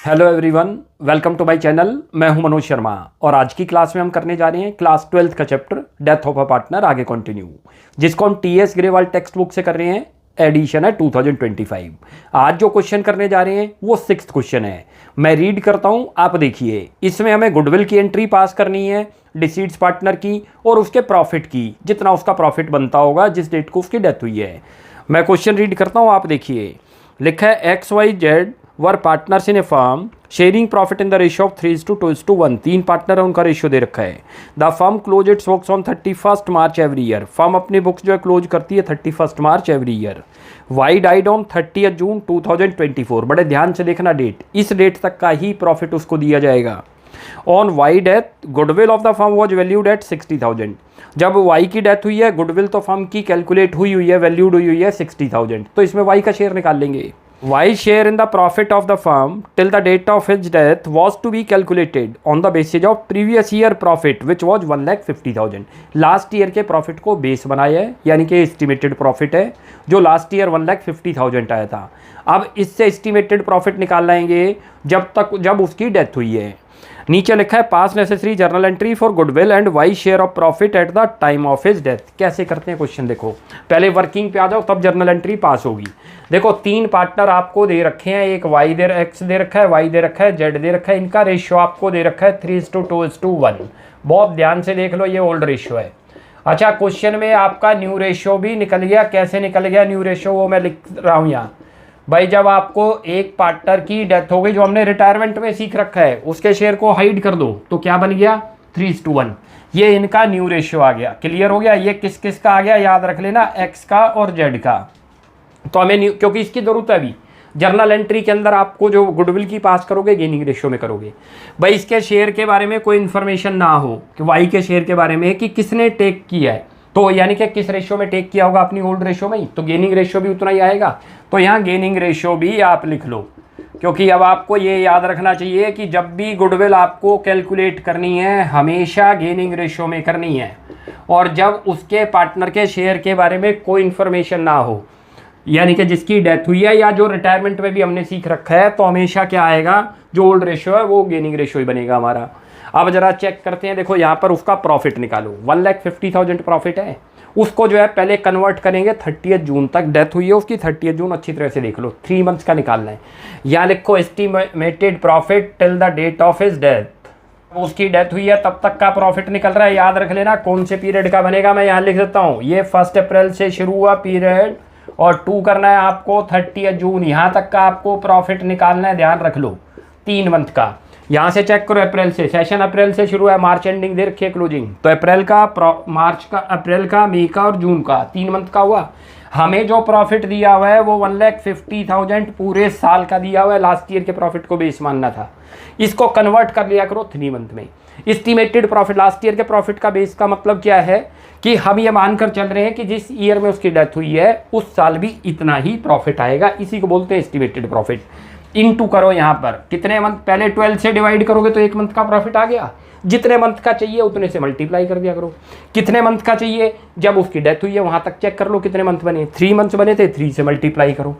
Hello everyone, welcome to my channel. मैं हूं मनोज शर्मा और आज की क्लास में हम करने जा रहे हैं क्लास 12th का chapter death of a partner आगे कंटिन्यू, जिसको हम टीएस ग्रेवाल टेक्स्ट बुक से कर रहे हैं। एडिशन है 2025। आज जो क्वेश्चन करने जा रहे हैं वो 6th क्वेश्चन है। मैं रीड करता हूं, आप देखिए। इसमें हमें गुडविल की एंट्री पास करनी है, डिसीड्स पार्टनर की और उसके प्रॉफिट की, जितना उसका प्रॉफिट बनता होगा जिस डेट को उसकी डेथ हुई है। मैं क्वेश्चन रीड करता हूँ, आप देखिए। लिखा है XYZ were partners in a firm sharing profit in the ratio of 3:2:1। 3 partner है, उनका रेशियो दे रखा है। The firm close its books on 31st March every year. Firm अपनी बुक्स जो है क्लोज करती है 31st March every year. Y died on 30th June 2024। बड़े ध्यान से देखना डेट, इस डेट तक का ही प्रॉफिट उसको दिया जाएगा। On Y death goodwill of the firm was valued at 60,000। जब वाई की डेथ हुई है, गुडविल तो फर्म की कैलकुलेट हुई है, वैल्यूड हुई है 60,000। तो इसमें वाई का शेयर निकाल लेंगे। Y share in the profit of the firm till the date of his death was to be calculated on the basis of previous year profit which was 1,50,000। Last year के profit को base बनाया है, यानी कि estimated profit है जो last year 1,50,000 आया था। अब इससे एस्टिमेटेड प्रॉफिट निकाल लाएंगे जब उसकी डेथ हुई है। नीचे लिखा है pass necessary journal entry for goodwill and Y share of profit at the time of his death. कैसे करते हैं क्वेश्चन देखो, पहले वर्किंग पे आ जाओ तब जर्नल एंट्री पास होगी। देखो 3 पार्टनर आपको दे रखे हैं, एक वाई दे एक्स दे रखा है, वाई दे रखा है, जेड दे रखा है। इनका रेशियो आपको दे रखा है 3:2:1। बहुत ध्यान से देख लो, ये ओल्ड रेशियो है। अच्छा, क्वेश्चन में आपका न्यू रेशियो भी निकल गया। कैसे निकल गया न्यू रेशियो, वो मैं लिख रहा हूँ यहाँ। भाई जब आपको एक पार्टनर की डेथ हो गई, जो हमने रिटायरमेंट में सीख रखा है, उसके शेयर को हाइड कर दो तो क्या बन गया 3:1। ये इनका न्यू रेशियो आ गया। क्लियर हो गया। ये किस किस का आ गया याद रख लेना, एक्स का और जेड का। तो हमें क्योंकि इसकी जरूरत है अभी जर्नल एंट्री के अंदर, आपको जो गुडविल की पास करोगे गेनिंग रेशियो में करोगे। भाई इसके शेयर के बारे में कोई इन्फॉर्मेशन ना हो कि वाई के शेयर के बारे में कि किसने टेक किया है, तो यानी कि किस रेशियो में टेक किया होगा, अपनी ओल्ड रेशियो में ही, तो गेनिंग रेशियो भी उतना ही आएगा। तो यहाँ गेनिंग रेशियो भी आप लिख लो, क्योंकि अब आपको ये याद रखना चाहिए कि जब भी गुडविल आपको कैलकुलेट करनी है हमेशा गेनिंग रेशियो में करनी है। और जब उसके पार्टनर के शेयर के बारे में कोई इन्फॉर्मेशन ना हो, यानी कि जिसकी डेथ हुई है या जो रिटायरमेंट में भी हमने सीख रखा है, तो हमेशा क्या आएगा, जो ओल्ड रेशियो है वो गेनिंग रेशियो ही बनेगा हमारा। अब जरा चेक करते हैं। देखो यहाँ पर उसका प्रॉफिट निकालो, 1,50,000 प्रॉफिट है। उसको जो है पहले कन्वर्ट करेंगे 30th जून तक। डेथ हुई है उसकी 30th जून, अच्छी तरह से देख लो, 3 मंथ्स का निकालना है। यहाँ लिखो estimated profit till the date of his death. उसकी डेथ हुई है तब तक का प्रॉफिट निकल रहा है। याद रख लेना कौन से पीरियड का बनेगा। मैं यहाँ लिख देता हूँ, ये 1 अप्रैल से शुरू हुआ पीरियड और 2 करना है आपको 30th जून, यहाँ तक का आपको प्रॉफिट निकालना है। ध्यान रख लो 3 मंथ का। यहाँ से चेक करो, अप्रैल से, सेशन अप्रैल से शुरू है, मार्च एंडिंग दे रखी है क्लोजिंग। तो अप्रैल का, मार्च का, अप्रैल का, मई का और जून का, 3 मंथ का हुआ। हमें जो प्रॉफिट दिया हुआ है वो 1,50,000 पूरे साल का दिया हुआ है। लास्ट ईयर के प्रॉफिट को बेस मानना था। इसको कन्वर्ट कर लिया करो 3 मंथ में। एस्टिमेटेड प्रॉफिट, लास्ट ईयर के प्रॉफिट का बेस का मतलब क्या है कि हम ये मानकर चल रहे हैं कि जिस ईयर में उसकी डेथ हुई है उस साल भी इतना ही प्रॉफिट आएगा। इसी को बोलते हैं एस्टिमेटेड प्रॉफिट। इनटू करो, यहाँ पर कितने मंथ, पहले 12 से डिवाइड करोगे तो 1 मंथ का प्रॉफिट आ गया। जितने मंथ का चाहिए उतने से मल्टीप्लाई कर दिया करो। कितने मंथ का चाहिए, जब उसकी डेथ हुई है वहाँ तक चेक कर लो कितने मंथ बने। 3 मंथ्स बने थे, 3 से मल्टीप्लाई करो।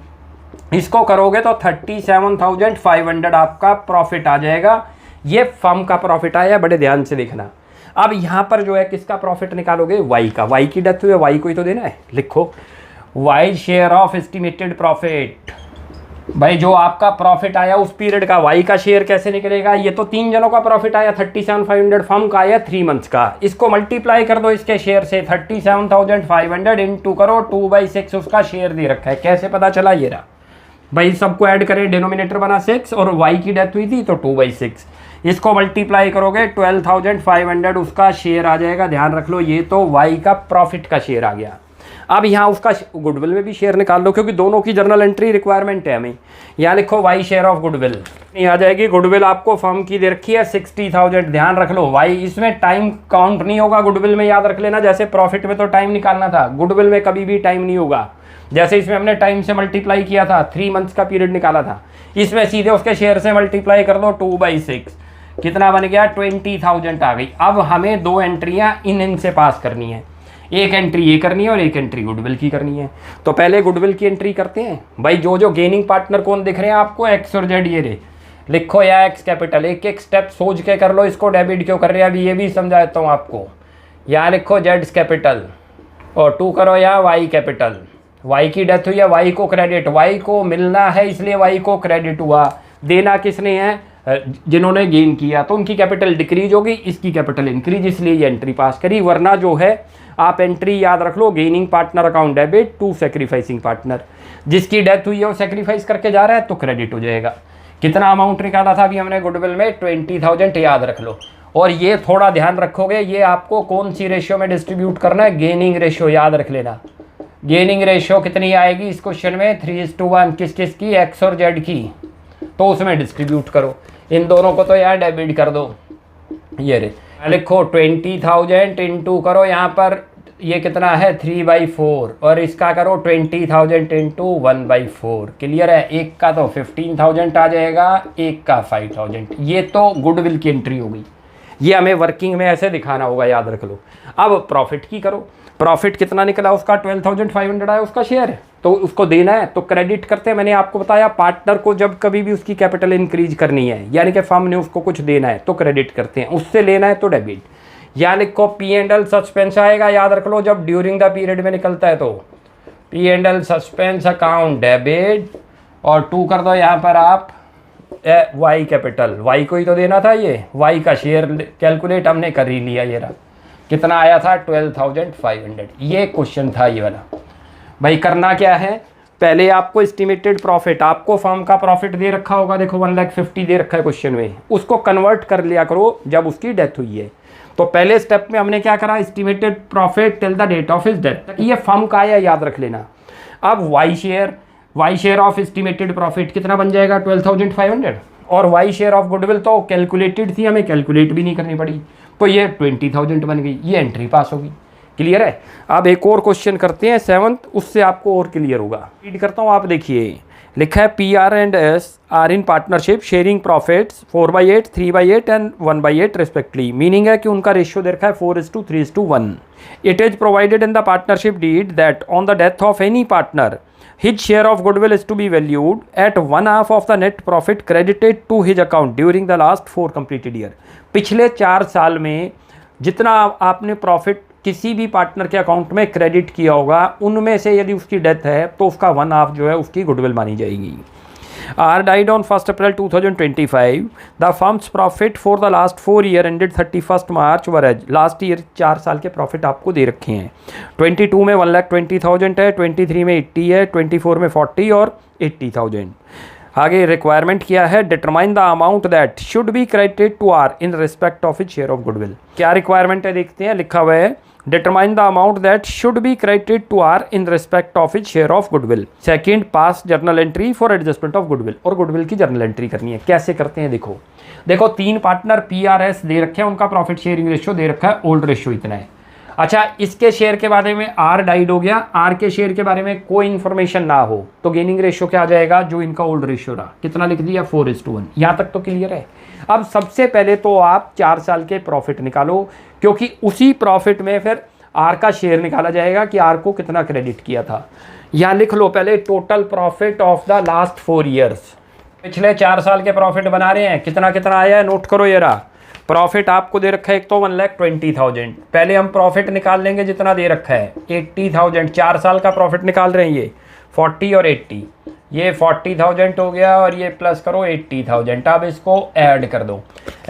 इसको करोगे तो 37,500 आपका प्रॉफिट आ जाएगा। ये फर्म का प्रॉफिट आया, बड़े ध्यान से देखना। अब यहाँ पर जो है किसका प्रॉफिट निकालोगे, वाई का। वाई की डेथ हुई है, वाई को ही तो देना है। लिखो Y share of estimated profit. भाई जो आपका प्रॉफिट आया उस पीरियड का, वाई का शेयर कैसे निकलेगा। ये तो 3 जनों का प्रॉफिट आया 37,500, फर्म का आया 3 मंथ्स का। इसको मल्टीप्लाई कर दो इसके शेयर से, 37,500 इंटू करो 2/6 उसका शेयर दे रखा है। कैसे पता चला, ये रहा। भाई सबको ऐड करें, डिनोमिनेटर बना 6 और वाई की डेथ हुई थी तो 2/6। इसको मल्टीप्लाई करोगे 12,500 उसका शेयर आ जाएगा। ध्यान रख लो, ये तो वाई का प्रॉफिट का शेयर आ गया। अब यहाँ उसका गुडविल में भी शेयर निकाल लो, क्योंकि दोनों की जर्नल एंट्री रिक्वायरमेंट है हमें। यहाँ लिखो वाई शेयर ऑफ गुडविल, ये आ जाएगी। गुडविल आपको फर्म की दे रखी है 60,000। ध्यान रख लो वाई, इसमें टाइम काउंट नहीं होगा गुडविल में। याद रख लेना, जैसे प्रॉफिट में तो टाइम निकालना था, गुडविल में कभी भी टाइम नहीं होगा। जैसे इसमें हमने टाइम से मल्टीप्लाई किया था, 3 मंथ्स का पीरियड निकाला था, इसमें सीधे उसके शेयर से मल्टीप्लाई कर दो 2/6। कितना बन गया, 20,000 आ गई। अब हमें 2 एंट्रियाँ इनसे पास करनी है। एक एंट्री ये करनी है और एक एंट्री गुडविल की करनी है। तो पहले गुडविल की एंट्री करते हैं। भाई जो जो गेनिंग पार्टनर कौन दिख रहे हैं आपको, एक्स और जेड, ये रे लिखो या एक्स कैपिटल, एक एक स्टेप सोच के कर लो, इसको डेबिट क्यों कर रहे हैं अभी ये भी समझाता हूँ आपको। यहाँ लिखो जेड कैपिटल और 2 करो या वाई कैपिटल। वाई की डेथ हुई है, वाई को क्रेडिट, वाई को मिलना है इसलिए वाई को क्रेडिट हुआ। देना किसने है? जिन्होंने गेन किया, तो उनकी कैपिटल डिक्रीज होगी, इसकी कैपिटल इंक्रीज, इसलिए ये एंट्री पास करी। वरना जो है आप एंट्री याद रख लो, gaining partner account debit to sacrificing partner. जिसकी डेथ हुई है वो सेक्रीफाइस करके जा रहा है तो क्रेडिट हो जाएगा। कितना अमाउंट निकाला था अभी हमने गुडविल में? 20,000 याद रख लो। और ये थोड़ा ध्यान रखोगे, ये आपको कौन सी रेशियो में डिस्ट्रीब्यूट करना है? गेनिंग रेशियो याद रख लेना। गेनिंग रेशियो कितनी आएगी इस क्वेश्चन में? 3:1। किस किस की? एक्स और जेड की। तो उसमें डिस्ट्रीब्यूट करो, इन दोनों को तो यार डेबिट कर दो। ये रे लिखो 20,000 इंटू करो यहाँ पर ये कितना है 3/4 और इसका करो 20,000 इंटू 1/4। क्लियर है? एक का तो 15,000 आ जाएगा, एक का 5,000। ये तो गुडविल की एंट्री होगी। ये हमें वर्किंग में ऐसे दिखाना होगा, याद रख लो। अब प्रॉफिट की करो। प्रॉफिट कितना निकला उसका? 12,500 आया उसका शेयर, तो उसको देना है तो क्रेडिट करते हैं। मैंने आपको बताया पार्टनर को जब कभी भी उसकी कैपिटल इंक्रीज करनी है, यानी कि फर्म ने उसको कुछ देना है तो क्रेडिट करते हैं, उससे लेना है तो डेबिट। या लिखो P&L सस्पेंस आएगा, याद रख लो, जब ड्यूरिंग द पीरियड में निकलता है तो P&L सस्पेंस अकाउंट डेबिट और 2 कर दो यहाँ पर आप वाई कैपिटल। वाई को ही तो देना था, ये वाई का शेयर कैलकुलेट हमने कर ही लिया। ये रहा कितना आया था 12,500। ये क्वेश्चन था ये वाला। भाई करना क्या है, पहले आपको एस्टिमेटेड प्रॉफिट, आपको फर्म का प्रॉफिट दे रखा होगा, देखो 1,50,000 दे रखा है क्वेश्चन में, उसको कन्वर्ट कर लिया करो जब उसकी डेथ हुई है। तो पहले स्टेप में हमने क्या करा? Estimated profit till the date of his death, ये फर्म का आया, याद रख लेना। अब Y share of estimated profit कितना बन जाएगा? 12,500। और वाई शेयर ऑफ गुडविल तो कैलकुलेटेड थी, हमें कैलकुलेट भी नहीं करनी पड़ी, तो ये 20,000 बन गई। ये एंट्री पास होगी। क्लियर है? अब एक और क्वेश्चन करते हैं 7th, उससे आपको और क्लियर होगा। रीड करता हूँ, आप देखिए। लिखा है PR and S are in partnership sharing profits 4/8, 3/8 and 1/8 respectively. Meaning है कि उनका रेशियो दे रखा है 4:3:1। It is provided in the partnership deed that on the death of any partner his share of goodwill is to be valued at 1/2 of the net profit credited to his account during the last 4 completed year। पिछले 4 साल में जितना आपने profit किसी भी partner के account में credit किया होगा, उनमें से यदि उसकी डेथ है तो उसका 1/2 जो है उसकी गुडविल मानी जाएगी। R died on 1st April 2025. The firm's profit for the last 4 year ended 31st March whereas last year 4 साल के प्रॉफिट आपको दे रखे हैं। 22 में 1,20,000 है, 23 में 80 है, 24 में 40 और 80,000। आगे रिक्वायरमेंट किया है, determine the amount that should be credited to R in respect of it share of goodwill. क्या रिक्वायरमेंट है देखते हैं। लिखा हुआ है determine the amount that should be credited to R in respect of its share of goodwill। Second, pass journal entry for adjustment of goodwill. और goodwill की journal entry करनी है। कैसे करते हैं देखो। 3 पार्टनर PRS दे रखे हैं, उनका प्रॉफिट शेयरिंग रेशियो दे रखा है, ओल्ड रेशियो इतना है। अच्छा, इसके शेयर के बारे में R डाइड हो गया, R के शेयर के बारे में कोई इन्फॉर्मेशन ना हो तो गेनिंग रेशियो क्या आ जाएगा? जो इनका ओल्ड रेशियो रहा, कितना लिख दिया? 4:1। यहाँ तक तो क्लियर है। अब सबसे पहले तो आप 4 साल के प्रॉफिट निकालो, क्योंकि उसी प्रॉफिट में फिर आर का शेयर निकाला जाएगा कि आर को कितना क्रेडिट किया था। यहाँ लिख लो पहले total profit of the last 4 years. पिछले 4 साल के प्रॉफिट बना रहे हैं, कितना कितना आया है नोट करो। ये रहा प्रॉफिट आपको दे रखा है, एक तो 1,20,000। पहले हम प्रॉफिट निकाल लेंगे जितना दे रखा है 80,000। 4 साल का प्रॉफिट निकाल रहे हैं, ये 40 और 80, ये 40,000 हो गया और ये प्लस करो 80,000। अब इसको ऐड कर दो,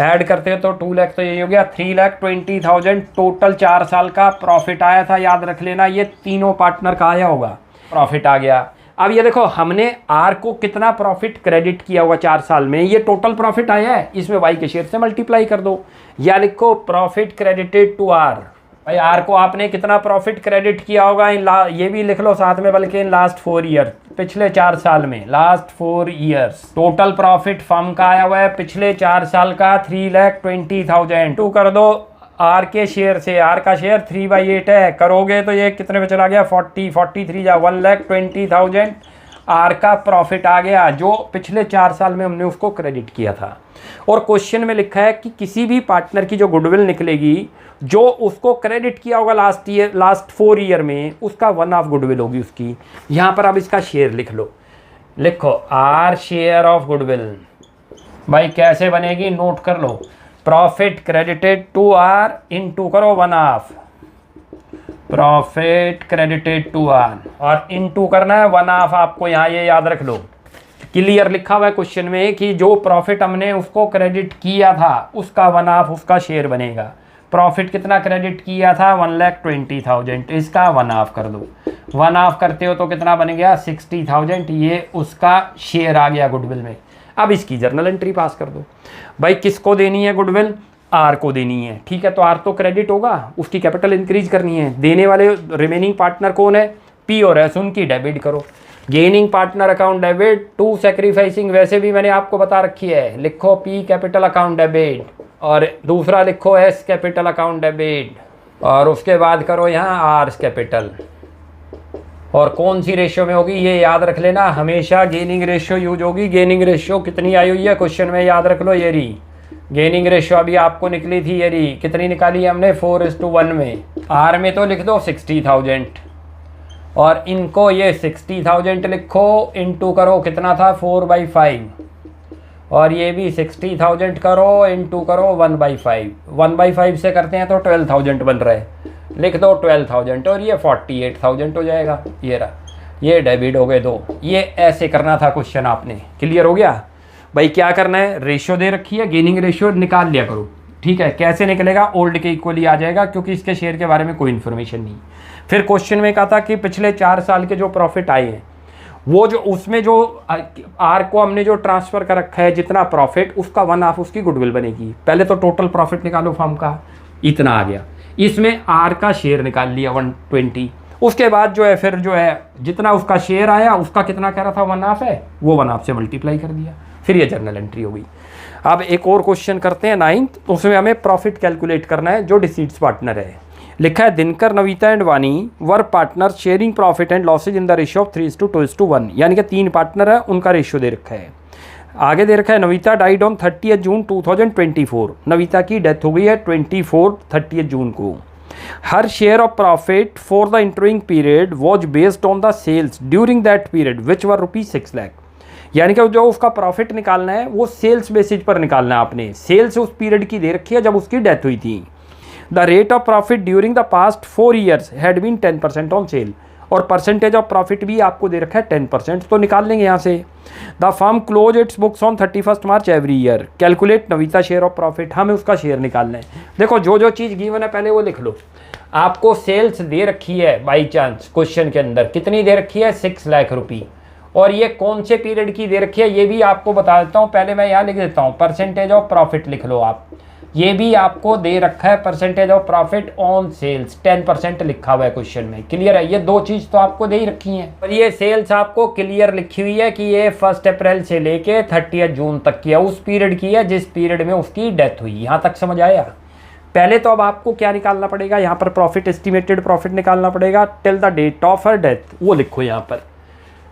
ऐड करते हो तो 2 लाख, तो ये हो गया 3,20,000। टोटल 4 साल का प्रॉफिट आया था, याद रख लेना। ये तीनों पार्टनर का आया होगा, प्रॉफिट आ गया। अब ये देखो हमने आर को कितना प्रॉफिट क्रेडिट किया होगा 4 साल में, ये टोटल प्रॉफिट आया है, इसमें वाई के शेयर से मल्टीप्लाई कर दो। या लिखो प्रॉफिट क्रेडिटेड टू आर। भाई आर को आपने कितना प्रॉफिट क्रेडिट किया होगा ये भी लिख लो साथ में, बल्कि इन लास्ट 4 ईयर, पिछले 4 साल में, last 4 years total profit firm का आया हुआ है पिछले 4 साल का 3,20,000। 2 कर दो आर के शेयर से, आर का शेयर 3/8 है, करोगे तो ये कितने में चला गया 40, 43 या 1,20,000 आर का प्रॉफिट आ गया, जो पिछले 4 साल में हमने उसको क्रेडिट किया था। और क्वेश्चन में लिखा है कि किसी भी पार्टनर की जो गुडविल निकलेगी, जो उसको क्रेडिट किया होगा लास्ट 4 ईयर में, उसका 1/2 गुडविल होगी उसकी। यहाँ पर अब इसका शेयर लिख लो, लिखो आर शेयर ऑफ गुडविल भाई कैसे बनेगी, नोट कर लो। Profit credited to R into करो 1/2, प्रॉफिट क्रेडिटेड टू आर और इनटू करना है 1/2। आपको यहाँ ये याद रख लो, क्लियर लिखा हुआ है क्वेश्चन में कि जो प्रॉफिट हमने उसको क्रेडिट किया था उसका 1/2 उसका शेयर बनेगा। प्रॉफिट कितना क्रेडिट किया था, 1,20,000, इसका 1/2 कर दो। 1/2 करते हो तो कितना बन गया, 60,000, ये उसका शेयर आ गया गुडविल में। अब इसकी जर्नल एंट्री पास कर दो। भाई किसको देनी है गुडविल, आर को देनी है, ठीक है। तो आर तो क्रेडिट होगा, उसकी कैपिटल इंक्रीज करनी है। देने वाले रिमेनिंग पार्टनर कौन है, पी और एस, उनकी डेबिट करो। Gaining partner account debit to sacrificing, वैसे भी मैंने आपको बता रखी है, लिखो पी कैपिटल अकाउंट डेबिट और दूसरा लिखो एस कैपिटल अकाउंट डेबिट और उसके बाद करो यहाँ आर कैपिटल। और कौन सी रेशियो में होगी ये याद रख लेना, हमेशा गेनिंग रेशियो यूज होगी। गेनिंग रेशियो कितनी आई हुई है क्वेश्चन में, याद रख लो, ये रही गेनिंग रेशियो अभी आपको निकली थी, ये रही। कितनी निकाली है हमने, 4:1 में। आर में तो लिख दो 60,000 और इनको ये 60,000 लिखो, इनटू करो कितना था 4/5 और ये भी 60,000 करो, इनटू करो 1/5। 1/5 से करते हैं तो 12,000 बन रहा है, लिख दो 12,000 और ये 48,000 हो जाएगा। ये रहा, ये डेबिट हो गए 2। ये ऐसे करना था क्वेश्चन आपने, क्लियर हो गया। भाई क्या करना है, रेशियो दे रखी है, गेनिंग रेशियो निकाल लिया करो, ठीक है। कैसे निकलेगा, ओल्ड के इक्वली आ जाएगा क्योंकि इसके शेयर के बारे में कोई इन्फॉर्मेशन नहीं। फिर क्वेश्चन में कहा था कि पिछले 4 साल के जो प्रॉफिट आए हैं वो जो उसमें जो आर को हमने जो ट्रांसफ़र कर रखा है जितना प्रॉफिट, उसका 1/2 उसकी गुडविल बनेगी। पहले तो टोटल प्रॉफिट निकालो फर्म का, इतना आ गया, इसमें आर का शेयर निकाल लिया 120। उसके बाद जो है फिर जो है जितना उसका शेयर आया उसका कितना कह रहा था 1/2 है, वो 1/2 से मल्टीप्लाई कर दिया, फिर ये जर्नल एंट्री हो गई। अब एक और क्वेश्चन करते हैं 9th, उसमें हमें प्रॉफिट कैलकुलेट करना है। जो डिसीट्स पार्टनर है, लिखा है Dinkar, Navita and Vani were partner sharing profit and losses in the ratio of 3:2:1, यानी कि 3 पार्टनर है, उनका रेशियो दे रखा है। आगे दे रखा है नविता डाइड ऑन 30 जून 2024, नविता की डेथ हो गई है 30 जून को। हर share of profit for the interim period was based on the sales during that period which were ₹6 lakh, यानी कि जो उसका प्रॉफिट निकालना है वो सेल्स बेसिस पर निकालना है आपने। सेल्स उस पीरियड की दे रखी है जब उसकी डेथ हुई थी। The rate of profit during the past 4 years had been 10% on sale, और परसेंटेज ऑफ प्रॉफिट भी आपको दे रखा है 10%, तो निकाल लेंगे यहाँ से। The firm close its books on 31 March every year, calculate Navita share of profit, हमें उसका शेयर निकालना है। देखो जो जो चीज़ गिवन है पहले वो लिख लो। आपको सेल्स दे रखी है बाई चांस क्वेश्चन के अंदर, कितनी दे रखी है, 6 लाख रुपये, और ये कौन से पीरियड की दे रखी है ये भी आपको बता देता हूँ। पहले मैं यहाँ लिख देता हूँ, परसेंटेज ऑफ प्रॉफिट लिख लो आप, ये भी आपको दे रखा है percentage of profit on sales 10% लिखा हुआ है क्वेश्चन में, क्लियर है। ये 2 चीज़ तो आपको दे ही रखी हैं, और ये सेल्स आपको क्लियर लिखी हुई है कि ये 1 अप्रैल से लेके 30 जून तक की है, उस पीरियड की है जिस पीरियड में उसकी डेथ हुई। यहाँ तक समझ आया। पहले तो अब आपको क्या निकालना पड़ेगा, यहाँ पर प्रॉफिट, एस्टिमेटेड प्रॉफिट निकालना पड़ेगा till the date of her death, वो लिखो यहाँ पर,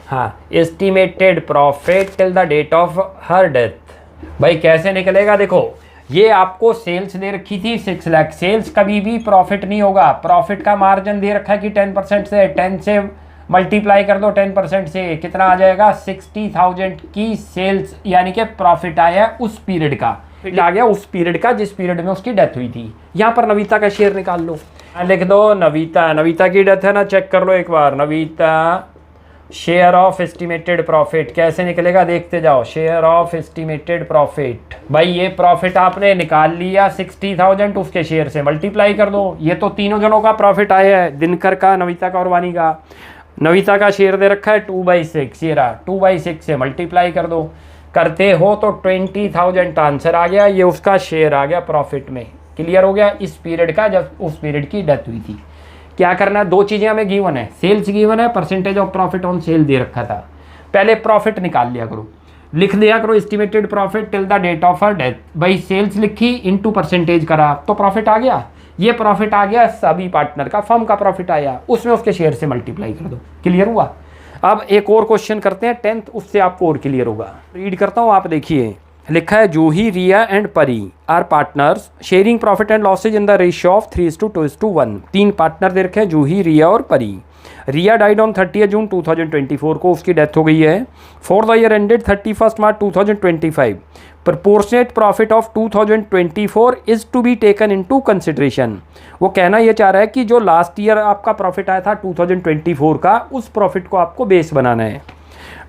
हाँ, estimated profit till the date of her death. भाई कैसे निकलेगा, देखो ये आपको सेल्स दे रखी थी 6 लाख, सेल्स कभी भी प्रॉफिट नहीं होगा, प्रॉफिट का मार्जिन दे रखा है कि 10% से, 10 से मल्टीप्लाई कर दो 10% से, कितना आ जाएगा 60,000 की सेल्स, यानी कि प्रॉफिट आया उस पीरियड का, आ गया उस पीरियड का जिस पीरियड में उसकी डेथ हुई थी। यहाँ पर नविता का शेयर निकाल लो, लिख दो नविता, नविता की डेथ है ना, चेक कर लो एक बार, Navita share of estimated profit कैसे निकलेगा देखते जाओ। शेयर ऑफ एस्टिमेटेड प्रॉफिट, भाई ये प्रॉफिट आपने निकाल लिया 60,000, उसके शेयर से मल्टीप्लाई कर दो। ये तो तीनों जनों का प्रॉफिट आया है, दिनकर का, नविता का और वानी का। नविता का शेयर दे रखा है 2/6, ये रहा 2/6 से मल्टीप्लाई कर दो, करते हो तो 20,000 आंसर आ गया, ये उसका शेयर आ गया प्रॉफिट में, क्लियर हो गया, इस पीरियड का जब उस पीरियड की डेथ हुई थी। क्या करना है, 2 चीज़ें हमें गिवन है, सेल्स गिवन है, percentage of profit on sale दे रखा था। पहले प्रॉफिट निकाल लिया करो, लिख दिया करो estimated profit till the date of her death, भाई सेल्स लिखी इनटू परसेंटेज करा तो प्रॉफिट आ गया। ये प्रॉफिट आ गया सभी पार्टनर का, फर्म का प्रॉफिट आया, उसमें उसके शेयर से मल्टीप्लाई कर दो, क्लियर हुआ। अब एक और क्वेश्चन करते हैं 10th, उससे आपको और क्लियर होगा। रीड करता हूँ, आप देखिए, लिखा है Juhi, Riya and Pari are partners sharing profit and losses in the ratio of 3:2:1। 3 partner दे रखे हैं, जूही, रिया और परी। रिया डाइड ऑन 30 जून 2024 को, उसकी डेथ हो गई है। For the year ended 31 March 2025 proportionate profit of 2024 is to be taken into consideration. वो कहना ये चाह रहा है कि जो लास्ट ईयर आपका प्रॉफिट आया था 2024 का, उस प्रॉफिट को आपको बेस बनाना है।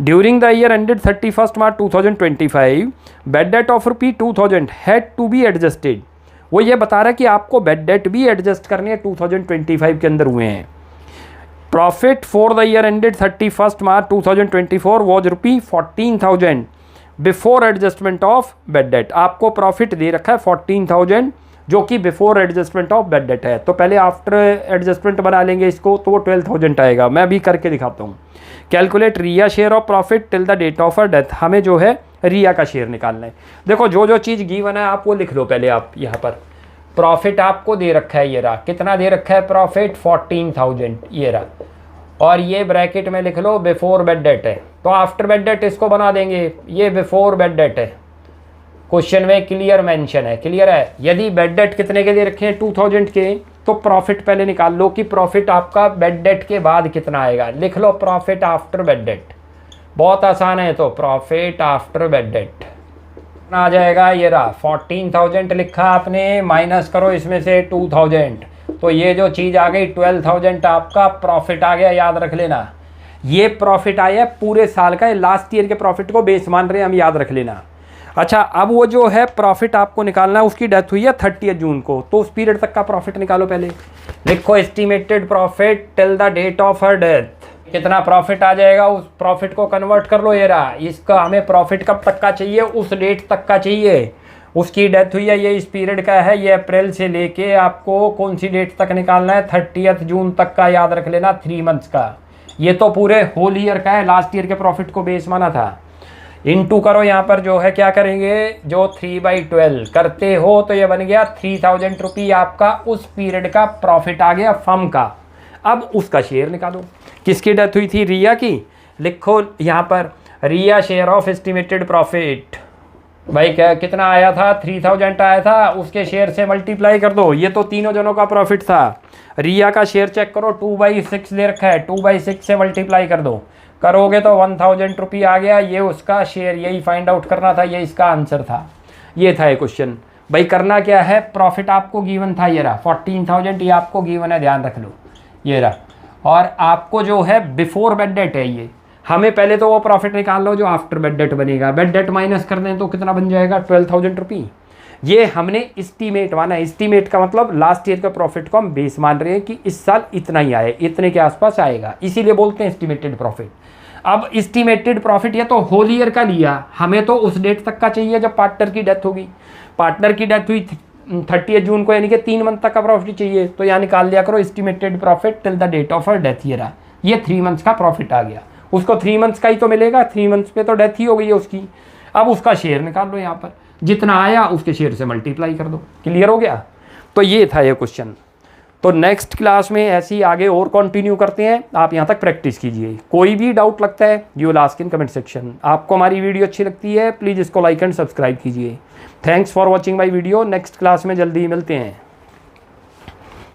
During the year ended 31 March 2025 bad debt of ₹2000 had to be adjusted. वो ये बता रहा है कि आपको बेड डेट भी एडजस्ट करने हैं 2025 के अंदर हुए हैं। Profit for the year ended 31 March 2024 was ₹14,000 before adjustment of bed date. आपको प्रॉफिट दे रखा है 14,000 जो कि before adjustment of bed date है। तो पहले आफ्टर एडजस्टमेंट बना लेंगे इसको, तो वो 12,000 आएगा। मैं अभी करके दिखाता हूँ। Calculate Riya share of profit till the date of a death. हमें जो है रिया का शेयर निकालना है। देखो जो जो चीज़ गिवन है आप वो लिख लो पहले। आप यहाँ पर प्रॉफिट आपको दे रखा है, ये रहा। कितना दे रखा है प्रॉफिट? 14,000, ये रहा। और ये ब्रैकेट में लिख लो बिफोर बेड डेट है, तो आफ्टर बेड डेट इसको बना देंगे। ये बिफोर बेड डेट है, क्वेश्चन में क्लियर मेंशन है, क्लियर है। यदि बेड डेट कितने के दे रखे हैं 2000 के, तो प्रॉफिट पहले निकाल लो कि प्रॉफिट आपका बेड डेट के बाद कितना आएगा। लिख लो प्रॉफिट आफ्टर बेड डेट, बहुत आसान है। तो प्रॉफिट आफ्टर बेड डेट आ जाएगा, ये रहा 14,000 लिखा आपने, माइनस करो इसमें से 2,000, तो ये जो चीज़ आ गई 12,000 आपका प्रॉफिट आ गया। याद रख लेना, ये प्रॉफिट आया पूरे साल का, लास्ट ईयर के प्रॉफिट को बेस मान रहे हैं हम, याद रख लेना। अच्छा, अब वो जो है प्रॉफिट आपको निकालना है, उसकी डेथ हुई है 30 जून को, तो उस पीरियड तक का प्रॉफिट निकालो पहले। लिखो estimated profit till the date of her death. कितना प्रॉफिट आ जाएगा, उस प्रॉफिट को कन्वर्ट कर लो। ये रहा, इसका हमें प्रॉफिट कब तक का चाहिए? उस डेट तक का चाहिए। उसकी डेथ हुई है, ये इस पीरियड का है, ये अप्रैल से लेके आपको कौन सी डेट तक निकालना है? 30 जून तक का, याद रख लेना, 3 मंथ्स का। ये तो पूरे होल ईयर का है, लास्ट ईयर के प्रॉफिट को बेस माना था। इनटू करो, यहाँ पर जो है क्या करेंगे, जो 3/12 करते हो तो ये बन गया 3,000 रुपये आपका उस पीरियड का प्रॉफिट आ गया फर्म का। अब उसका शेयर निकालो। किसकी डेथ हुई थी? रिया की। लिखो यहाँ पर रिया शेयर ऑफ एस्टिमेटेड प्रॉफिट। भाई क्या कितना आया था? 3,000 आया था, उसके शेयर से मल्टीप्लाई कर दो। ये तो तीनों जनों का प्रॉफिट था। रिया का शेयर चेक करो, 2/6 दे रखा है, 2/6 से मल्टीप्लाई कर दो, करोगे तो 1,000 रुपये आ गया। ये उसका शेयर, यही फाइंड आउट करना था, ये इसका आंसर था। ये था ये क्वेश्चन। भाई करना क्या है, प्रॉफिट आपको गिवन था, ये रहा 14,000, ये आपको गिवन है, ध्यान रख लो, ये रहा। और आपको जो है बिफोर बेड डेट है ये, हमें पहले तो वो प्रॉफिट निकाल लो जो आफ्टर बेड डेट बनेगा। बेड डेट माइनस कर दें तो कितना बन जाएगा? 12,000 रुपये। ये हमने एस्टीमेट माना। एस्टीमेट का मतलब लास्ट ईयर का प्रॉफिट को हम बेस मान रहे हैं कि इस साल इतना ही आए, इतने के आसपास आएगा, इसीलिए बोलते हैं एस्टीमेटेड प्रॉफिट। अब एस्टीमेटेड प्रॉफिट ये तो होल ईयर का लिया, हमें तो उस डेट तक का चाहिए जब पार्टनर की डेथ होगी। पार्टनर की डेथ हुई 30 जून को, यानी कि 3 मंथ तक का प्रॉफिट चाहिए, तो यहाँ निकाल लिया करो estimated profit till the date of her death. ये रहा, ये 3 मंथ्स का प्रॉफिट आ गया। उसको 3 मंथ्स का ही तो मिलेगा, 3 मंथ्स पे तो डेथ ही हो गई है उसकी। अब उसका शेयर निकाल लो, यहाँ पर जितना आया उसके शेयर से मल्टीप्लाई कर दो। क्लियर हो गया? तो ये था ये क्वेश्चन। तो नेक्स्ट क्लास में ऐसे ही आगे और कंटिन्यू करते हैं। आप यहाँ तक प्रैक्टिस कीजिए। कोई भी डाउट लगता है you will ask in comment section. आपको हमारी वीडियो अच्छी लगती है प्लीज़ इसको लाइक एंड सब्सक्राइब कीजिए। Thanks for watching my video. Next class में जल्दी ही मिलते हैं।